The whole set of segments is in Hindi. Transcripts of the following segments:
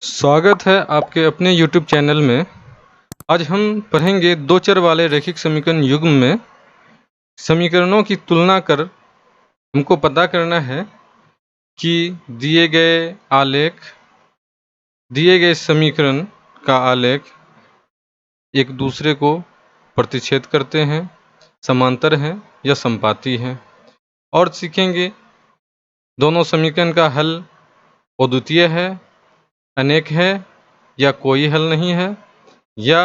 स्वागत है आपके अपने YouTube चैनल में। आज हम पढ़ेंगे दो चर वाले रैखिक समीकरण युग्म में समीकरणों की तुलना कर हमको पता करना है कि दिए गए समीकरण का आलेख एक दूसरे को प्रतिच्छेद करते हैं, समांतर हैं या संपाती हैं। और सीखेंगे दोनों समीकरण का हल अद्वितीय है, अनेक है या कोई हल नहीं है, या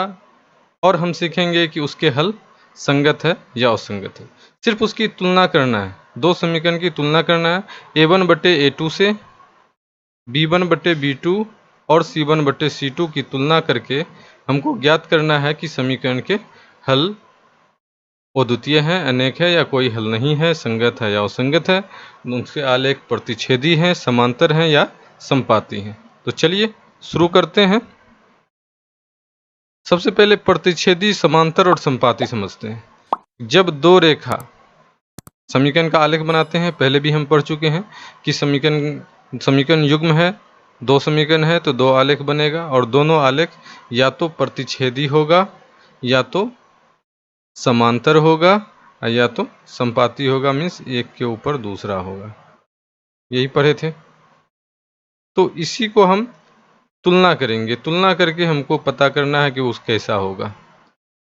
और हम सीखेंगे कि उसके हल संगत है या असंगत है। सिर्फ उसकी तुलना करना है, दो समीकरण की तुलना करना है। a1/a2 से b1/b2 और c1/c2 की तुलना करके हमको ज्ञात करना है कि समीकरण के हल अद्वितीय हैं, अनेक है या कोई हल नहीं है, संगत है या असंगत है, उनके आलेख प्रतिच्छेदी हैं, समांतर हैं या संपाती हैं। तो चलिए शुरू करते हैं। सबसे पहले प्रतिच्छेदी, समांतर और संपाती समझते हैं। जब दो रेखा समीकरण का आलेख बनाते हैं, पहले भी हम पढ़ चुके हैं कि समीकरण युग्म है, दो समीकरण है तो दो आलेख बनेगा, और दोनों आलेख या तो प्रतिच्छेदी होगा या तो समांतर होगा या तो संपाती होगा, मीन्स एक के ऊपर दूसरा होगा। यही पढ़े थे। तो इसी को हम तुलना करेंगे, तुलना करके हमको पता करना है कि उस कैसा होगा।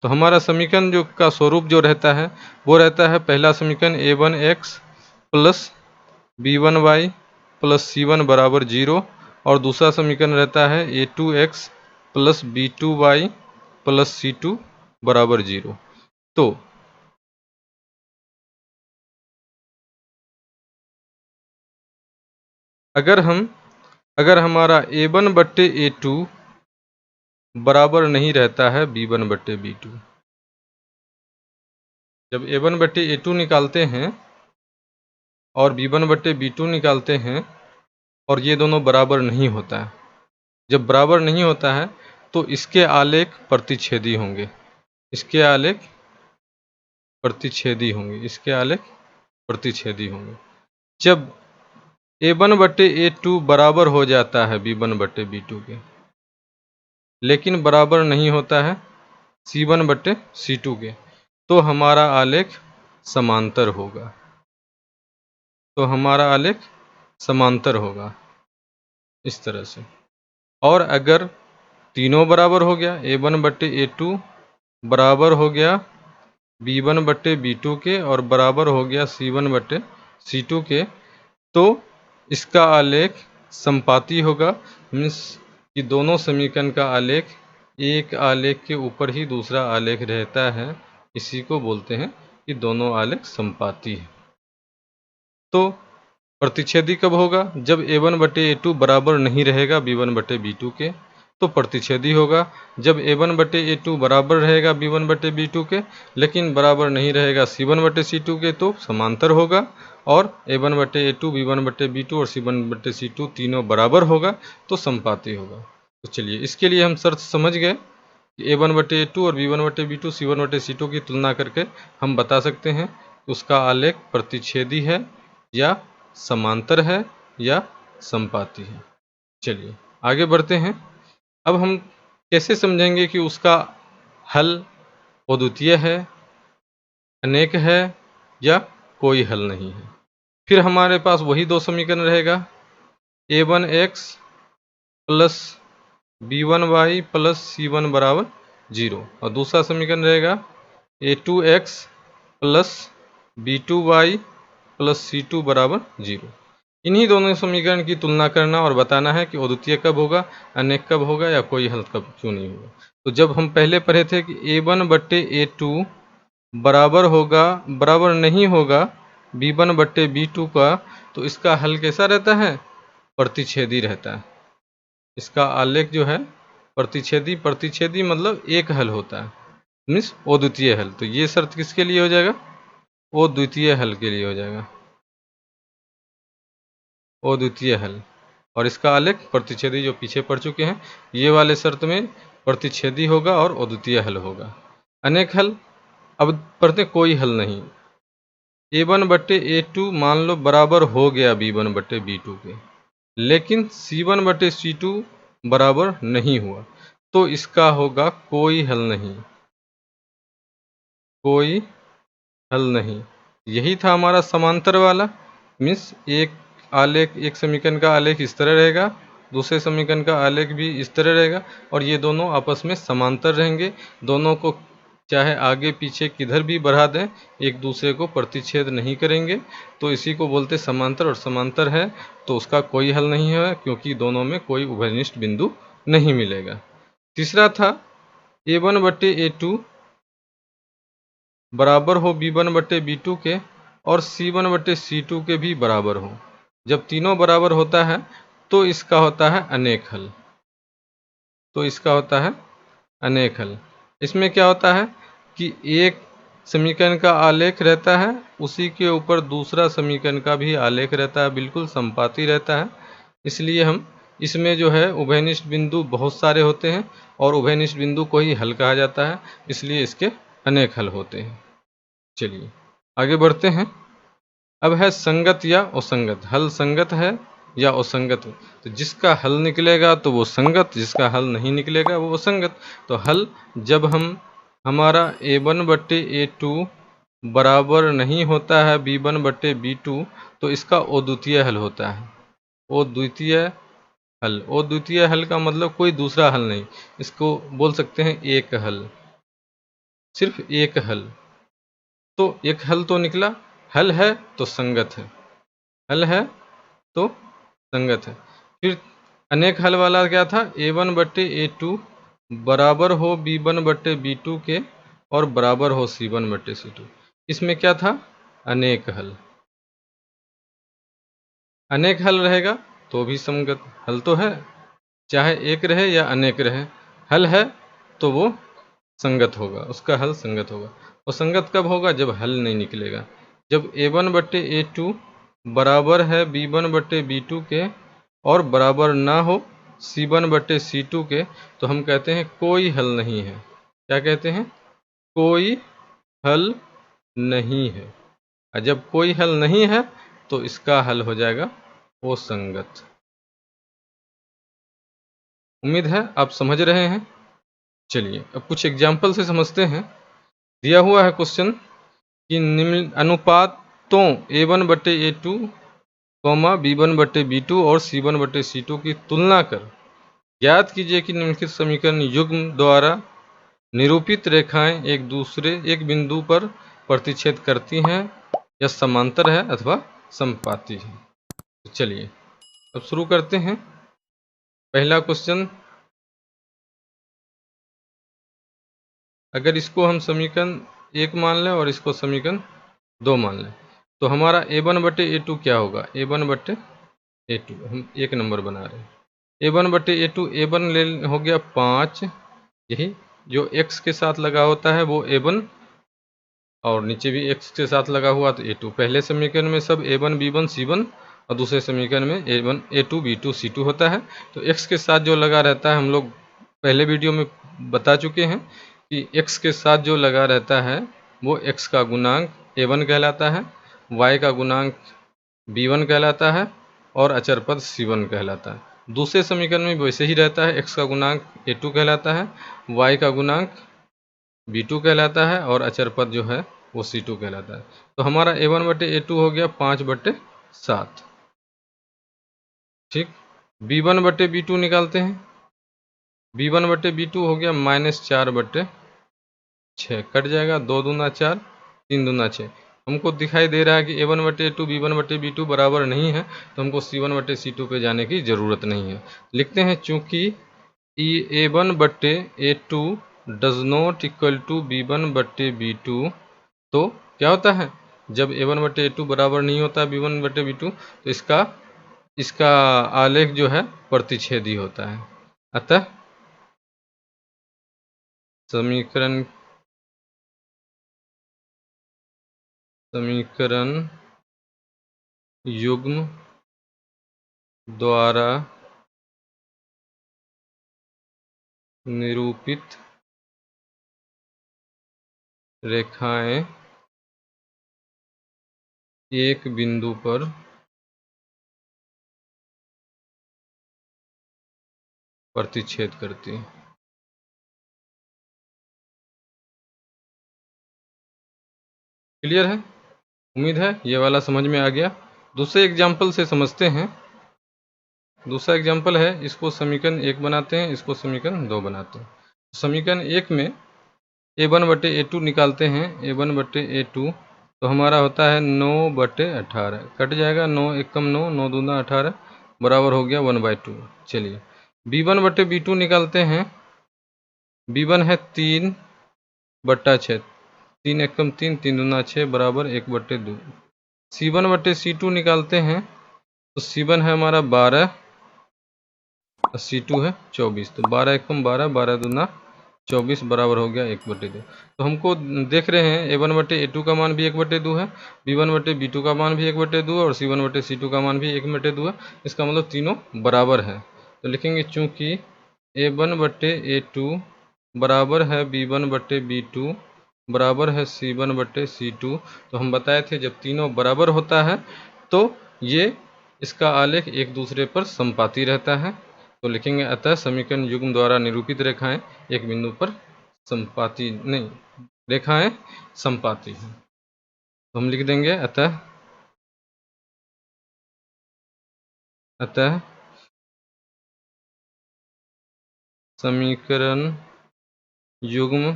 तो हमारा समीकरण जो का स्वरूप जो रहता है वो रहता है, पहला समीकरण a1x plus b1y plus c1 बराबर 0, और दूसरा समीकरण रहता है a2x plus b2y plus c2 बराबर 0। तो अगर हमारा a1/a2 बराबर नहीं रहता है b1/b2, जब a1/a2 निकालते हैं और b1/b2 निकालते हैं और ये दोनों बराबर नहीं होता है, जब बराबर नहीं होता है तो इसके आलेख प्रतिच्छेदी होंगे, इसके आलेख प्रतिच्छेदी होंगे, इसके आलेख प्रतिच्छेदी होंगे। जब a1/a2 बराबर हो जाता है b1/b2 के, लेकिन बराबर नहीं होता है c1/c2 के, तो हमारा आलेख समांतर होगा, तो हमारा आलेख समांतर होगा इस तरह से। और अगर तीनों बराबर हो गया, a1/a2 बराबर हो गया b1/b2 के और बराबर हो गया c1/c2 के, तो इसका आलेख संपाती होगा, मीन्स कि दोनों समीकरण का आलेख एक आलेख के ऊपर ही दूसरा आलेख रहता है, इसी को बोलते हैं कि दोनों आलेख संपाती है। तो प्रतिच्छेदी कब होगा? जब a1/a2 बराबर नहीं रहेगा b1/b2 के, तो प्रतिच्छेदी होगा। जब a1/a2 बराबर रहेगा b1/b2 के, लेकिन बराबर नहीं रहेगा c1/c2 के, तो समांतर होगा। और a1/a2 b1/b2 और c1/c2 तीनों बराबर होगा तो संपाती होगा। तो चलिए इसके लिए हम शर्त समझ गए कि a1/a2 और b1/b2 c1/c2 की तुलना करके हम बता सकते हैं कि उसका आलेख प्रतिच्छेदी है या समांतर है या संपाती है। चलिए आगे बढ़ते हैं। अब हम कैसे समझेंगे कि उसका हल अद्वितीय है, अनेक है या कोई हल नहीं है। फिर हमारे पास वही दो समीकरण रहेगा, a1x plus b1y plus c1 बराबर 0, और दूसरा समीकरण रहेगा a2x plus b2y plus c2 बराबर 0। इन्हीं दोनों समीकरण की तुलना करना और बताना है कि अद्वितीय कब होगा, अनेक कब होगा या कोई हल कब क्यों नहीं होगा। तो जब हम पहले पढ़े थे कि a1/a2 बराबर नहीं होगा b1/b2 का, तो इसका हल कैसा रहता है? प्रतिच्छेदी रहता है। इसका आलेख जो है प्रतिच्छेदी मतलब एक हल होता है, मीन्स अद्वितीय हल। तो ये शर्त किसके लिए हो जाएगा? अद्वितीय हल के लिए हो जाएगा, अद्वितीय हल। और इसका आलेख प्रतिच्छेदी जो पीछे पढ़ चुके हैं, ये वाले शर्त में प्रतिच्छेदी होगा और अद्वितीय हल होगा। अनेक हल अब पढ़ते कोई हल नहीं। a1/a2 मान लो बराबर हो गया b1/b2 के, लेकिन c1/c2 बराबर नहीं हुआ, तो इसका होगा कोई हल नहीं, कोई हल नहीं। यही था हमारा समांतर वाला। मीन्स एक आलेख, एक समीकरण का आलेख इस तरह रहेगा, दूसरे समीकरण का आलेख भी इस तरह रहेगा, और ये दोनों आपस में समांतर रहेंगे। दोनों को चाहे आगे पीछे किधर भी बढ़ा दें, एक दूसरे को प्रतिच्छेद नहीं करेंगे, तो इसी को बोलते समांतर। और समांतर है तो उसका कोई हल नहीं है, क्योंकि दोनों में कोई उभयनिष्ठ बिंदु नहीं मिलेगा। तीसरा था a1 बट्टे a2 बराबर हो b1 बट्टे b2 के, और c1 बट्टे c2 के भी बराबर हो। जब तीनों बराबर होता है तो इसका होता है अनेक हल, तो इसका होता है अनेक हल। इसमें क्या होता है कि एक समीकरण का आलेख रहता है, उसी के ऊपर दूसरा समीकरण का भी आलेख रहता है, बिल्कुल संपाती रहता है। इसलिए हम इसमें जो है उभयनिष्ठ बिंदु बहुत सारे होते हैं, और उभयनिष्ठ बिंदु को ही हल कहा जाता है, इसलिए इसके अनेक हल होते हैं। चलिए आगे बढ़ते हैं। अब है संगत या असंगत। हल संगत है या असंगत है, तो जिसका हल निकलेगा तो वो संगत, जिसका हल नहीं निकलेगा वो असंगत। तो हल जब हमारा a1 बट्टे a2 बराबर नहीं होता है b1 बट्टे b2, तो इसका अद्वितीय हल होता है। अद्वितीय हल, अद्वितीय हल का मतलब कोई दूसरा हल नहीं, इसको बोल सकते हैं एक हल, सिर्फ एक हल। तो एक हल तो निकला, हल है तो संगत है, हल है तो संगत है। फिर अनेक हल वाला क्या था, a1 बट्टे a2 बराबर हो b1 बट्टे b2 के, और बराबर हो c1 बट्टे c2। इसमें क्या था, अनेक हल। अनेक हल रहेगा तो भी संगत, हल तो है, चाहे एक रहे या अनेक रहे, हल है तो वो संगत होगा, उसका हल संगत होगा। और संगत कब होगा, जब हल नहीं निकलेगा। जब a1 बट्टे a2 बराबर है b1 बट्टे b2 के, और बराबर ना हो c1 बट्टे c2 के, तो हम कहते हैं कोई हल नहीं है। क्या कहते हैं, कोई हल नहीं है। और जब कोई हल नहीं है तो इसका हल हो जाएगा वो संगत। उम्मीद है आप समझ रहे हैं। चलिए अब कुछ एग्जाम्पल से समझते हैं। दिया हुआ है क्वेश्चन कि निम्न अनुपातों a1 बट्टे a2 कॉमा b1 बट्टे b2 और c1 बट्टे c2 की तुलना कर ज्ञात कीजिए कि निम्नलिखित समीकरण युग्म द्वारा निरूपित रेखाएं एक बिंदु पर प्रतिच्छेद करती हैं या समांतर है अथवा समपाती है। तो चलिए अब शुरू करते हैं। पहला क्वेश्चन, अगर इसको हम समीकरण 1 मान लें और इसको समीकरण 2 मान लें, तो हमारा a1 बट्टे a2 क्या होगा, a1 बट्टे a2 हम एक नंबर बना रहे हैं। a1 बट्टे a2, a1 ले हो गया 5, यही जो x के साथ लगा होता है वो a1, और नीचे भी x के साथ लगा हुआ तो a2। पहले समीकरण में सब a1 b1 c1, और दूसरे समीकरण में a1 a2 b2 c2 होता है। तो x के साथ जो लगा रहता है, हम लोग पहले वीडियो में बता चुके हैं कि x के साथ जो लगा रहता है वो x का गुणांक a1 कहलाता है, y का गुणांक b1 कहलाता है, और अचर पद c1 कहलाता है। दूसरे समीकरण में वैसे ही रहता है, x का गुणांक a2 कहलाता है, y का गुणांक b2 कहलाता है, और अचर पद जो है वो c2 कहलाता है। तो हमारा a1 बट्टे a2 हो गया 5 बट्टे 7। ठीक, b1 बट्टे b2 निकालते हैं। b1 बट्टे b2 हो गया -4 बट्टे 6, कट जाएगा, 2 दूना 4, 3 दूना 6। हमको दिखाई दे रहा है कि a1 बट्टे a2 b1 बट्टे b2 बराबर नहीं है, तो हमको c1 बट्टे c2 पे जाने की ज़रूरत नहीं है। लिखते हैं चूंकि a1 बट्टे a2 does not equal to b1 बट्टे b2, तो क्या होता है, जब a1 बट्टे a2 बराबर नहीं होता b1 बट्टे b2, तो इसका इसका आलेख जो है प्रतिच्छेदी होता है। अतः समीकरण युग्म द्वारा निरूपित रेखाएं एक बिंदु पर प्रतिच्छेद करती है। क्लियर है? उम्मीद है ये वाला समझ में आ गया। दूसरे एग्जाम्पल से समझते हैं। दूसरा एग्जाम्पल है, इसको समीकरण 1 बनाते हैं, इसको समीकरण 2 बनाते हैं। समीकरण 1 में A1/A2 निकालते हैं, A1/A2 तो हमारा होता है 9/18, कट जाएगा, 9 एकम 9, 9 दूना 18 बराबर हो गया 1/2। चलिए B1/B2 निकालते हैं, B1 है 3/6, 3 एकम 3, 3 दूना 6 बराबर 1/2। C1/C2 निकालते हैं, तो C1 है हमारा 12 और C2 है 24, तो 12 एकम 12, 12 दूना 24 बराबर हो गया 1/2। तो हमको देख रहे हैं A1/A2 का मान भी 1/2 है, B1/B2 का मान भी 1/2 है और C1/C2 का मान भी 1/2 है। इसका मतलब तीनों बराबर है। तो लिखेंगे चूंकि A1/A2 बराबर है B1/B2 बराबर है C1/C2, तो हम बताए थे जब तीनों बराबर होता है तो ये इसका आलेख एक दूसरे पर संपाती रहता है। तो लिखेंगे अतः समीकरण युग्म द्वारा निरूपित रेखाएं एक बिंदु पर संपाती नहीं, रेखाएं संपाती हैं। तो हम लिख देंगे अतः समीकरण युग्म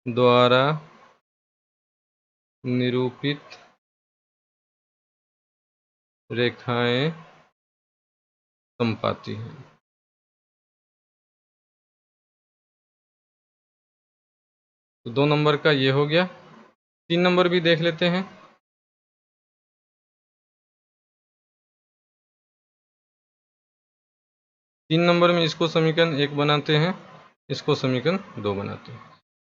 द्वारा निरूपित रेखाएं संपाती हैं। तो 2 नंबर का ये हो गया। 3 नंबर भी देख लेते हैं। तीन नंबर में इसको समीकरण 1 बनाते हैं, इसको समीकरण 2 बनाते हैं।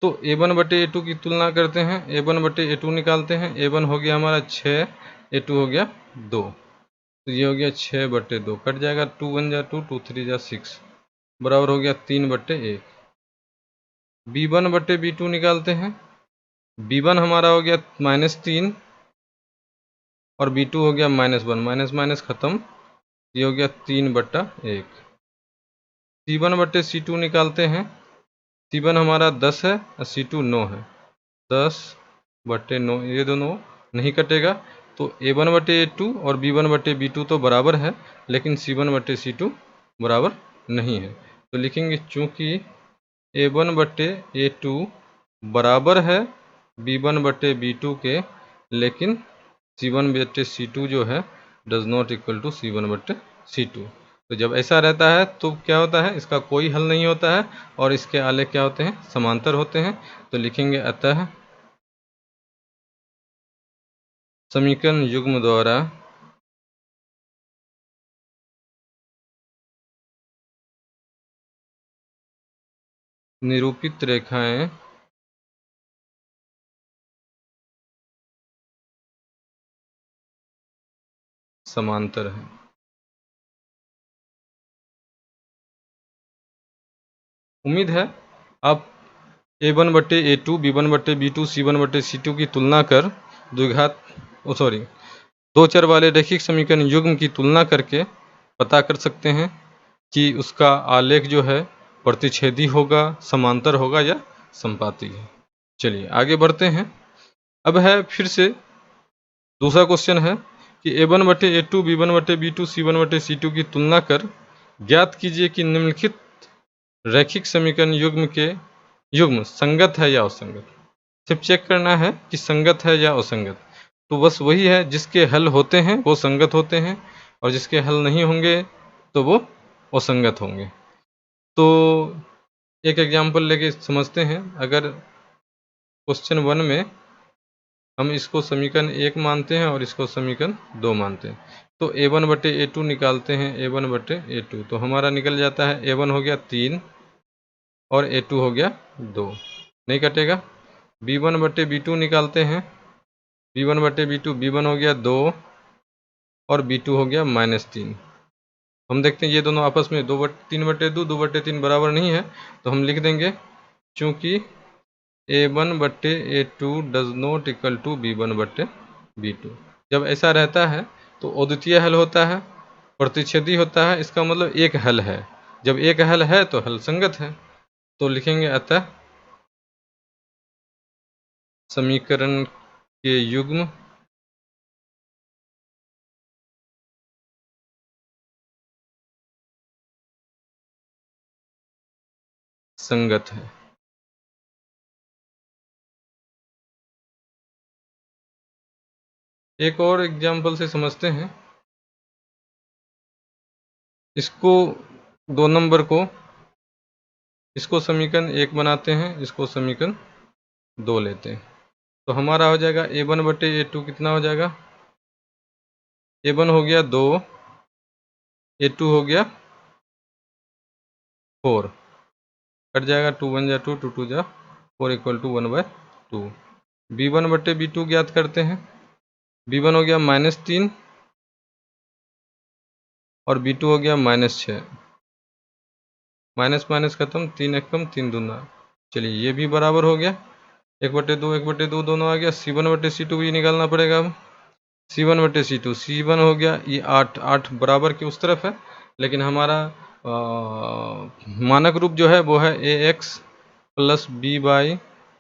तो A1/A2 की तुलना करते हैं, A1/A2 निकालते हैं। A1 हो गया हमारा 6, A2 हो गया 2, तो ये हो गया 6/2, कट जाएगा, 2 1 जा 2, 2 3 जा 6 बराबर हो गया 3/1। B1/B2 निकालते हैं, B1 हमारा हो गया -3 और B2 हो गया -1, माइनस माइनस खत्म, ये हो गया 3/1। C1/C2 निकालते हैं, C1 हमारा 10 है और C2 9 है, 10/9, ये दोनों नहीं कटेगा। तो A1/A2 और B1/B2 तो बराबर है, लेकिन C1/C2 बराबर नहीं है। तो लिखेंगे चूंकि A1/A2 बराबर है B1/B2 के, लेकिन C1/C2 जो है does not equal to C1/C2। तो जब ऐसा रहता है तो क्या होता है, इसका कोई हल नहीं होता है और इसके आलेख क्या होते हैं, समांतर होते हैं। तो लिखेंगे अतः समीकरण युग्म द्वारा निरूपित रेखाएं समांतर हैं। उम्मीद है आप A1/A2, B1/B2, C1/C2 की तुलना कर दो चर वाले रैखिक समीकरण युग्म की तुलना करके पता कर सकते हैं कि उसका आलेख जो है प्रतिच्छेदी होगा, समांतर होगा या संपाती है। चलिए आगे बढ़ते हैं। अब है फिर से दूसरा क्वेश्चन है कि A1/A2, B1/B2, C1/C2 की तुलना कर ज्ञात कीजिए कि निम्नलिखित रैखिक समीकरण युग्म संगत है या असंगत। सिर्फ चेक करना है कि संगत है या असंगत। तो बस वही है, जिसके हल होते हैं वो संगत होते हैं और जिसके हल नहीं होंगे तो वो असंगत होंगे। तो एक एग्जांपल लेके समझते हैं। अगर क्वेश्चन 1 में हम इसको समीकरण 1 मानते हैं और इसको समीकरण 2 मानते हैं, तो A1/A2 निकालते हैं, A1/A2 तो हमारा निकल जाता है, A1 हो गया 3 और A2 हो गया 2, नहीं कटेगा। B1/B2 निकालते हैं, B1/B2, B1 हो गया 2 और B2 हो गया -3। हम देखते हैं ये दोनों आपस में 3/2, 2/3 बराबर नहीं है, तो हम लिख देंगे चूंकि A1/A2 does not equal to B1/B2। जब ऐसा रहता है तो अद्वितीय हल होता है, प्रतिच्छेदी होता है, इसका मतलब एक हल है। जब एक हल है तो हल संगत है, तो लिखेंगे अतः समीकरण के युग्म संगत है। एक और एग्जाम्पल से समझते हैं इसको। 2 नंबर को, इसको समीकरण 1 बनाते हैं, इसको समीकरण 2 लेते हैं, तो हमारा हो जाएगा a1 बटे a2 कितना हो जाएगा, a1 हो गया 2, a2 हो गया 4, कट जाएगा 2 1 जा 2, 2 2 जा 4 इक्वल टू 1/2। b1 बटे b2 ज्ञात करते हैं, b1 हो गया -3 और b2 हो गया -6, माइनस माइनस खत्म, 3 एक कम 3 दूना, चलिए ये भी बराबर हो गया, 1/2 1/2 दोनों आ गया। c1 बटे c2 भी निकालना पड़ेगा। अब c1 बटे c2, c1 हो गया ये 8, 8 बराबर के उस तरफ है, लेकिन हमारा मानक रूप जो है वो है ax plus b by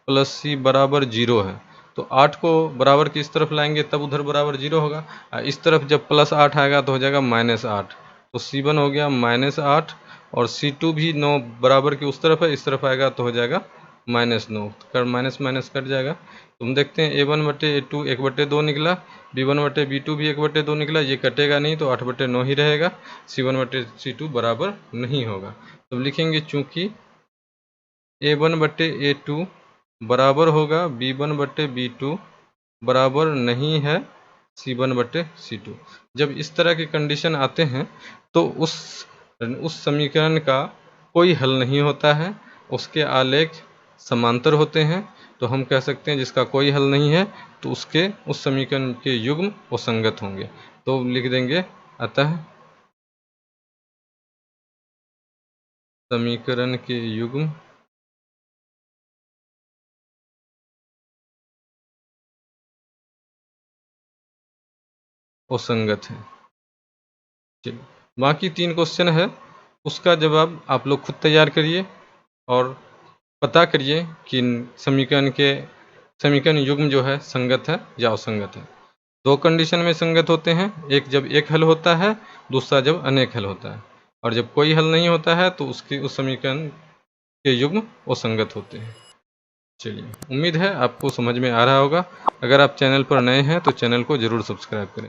plus c बराबर 0 है, तो 8 को बराबर की इस तरफ लाएंगे तब उधर बराबर 0 होगा, इस तरफ जब +8 आएगा तो हो जाएगा -8, तो c1 हो गया -8 और c2 भी 9 बराबर की उस तरफ है, इस तरफ आएगा तो हो जाएगा -9, कर माइनस माइनस कट जाएगा। तुम देखते हैं a1 बटे a2 1/2 निकला, b1 बटे b2 भी 1/2 निकला, ये कटेगा नहीं तो 8/9 ही रहेगा, c1 बटे c2 बराबर नहीं होगा। तो लिखेंगे चूंकि a1 बटे a2 बराबर होगा b1 बटे b2 बराबर नहीं है c1 बटे c2। जब इस तरह की कंडीशन आते हैं तो उस समीकरण का कोई हल नहीं होता है, उसके आलेख समांतर होते हैं, तो हम कह सकते हैं जिसका कोई हल नहीं है तो उस समीकरण के युग्म वो संगत होंगे। तो लिख देंगे अतः समीकरण के युग्म वो संगत है। चलिए, बाकी 3 क्वेश्चन है, उसका जवाब आप लोग खुद तैयार करिए और पता करिए कि समीकरण युग्म जो है संगत है या असंगत है। 2 कंडीशन में संगत होते हैं, एक जब एक हल होता है, दूसरा जब अनेक हल होता है, और जब कोई हल नहीं होता है तो उस समीकरण के युग्म वो संगत होते हैं। चलिए, उम्मीद है आपको समझ में आ रहा होगा। अगर आप चैनल पर नए हैं तो चैनल को ज़रूर सब्सक्राइब करें।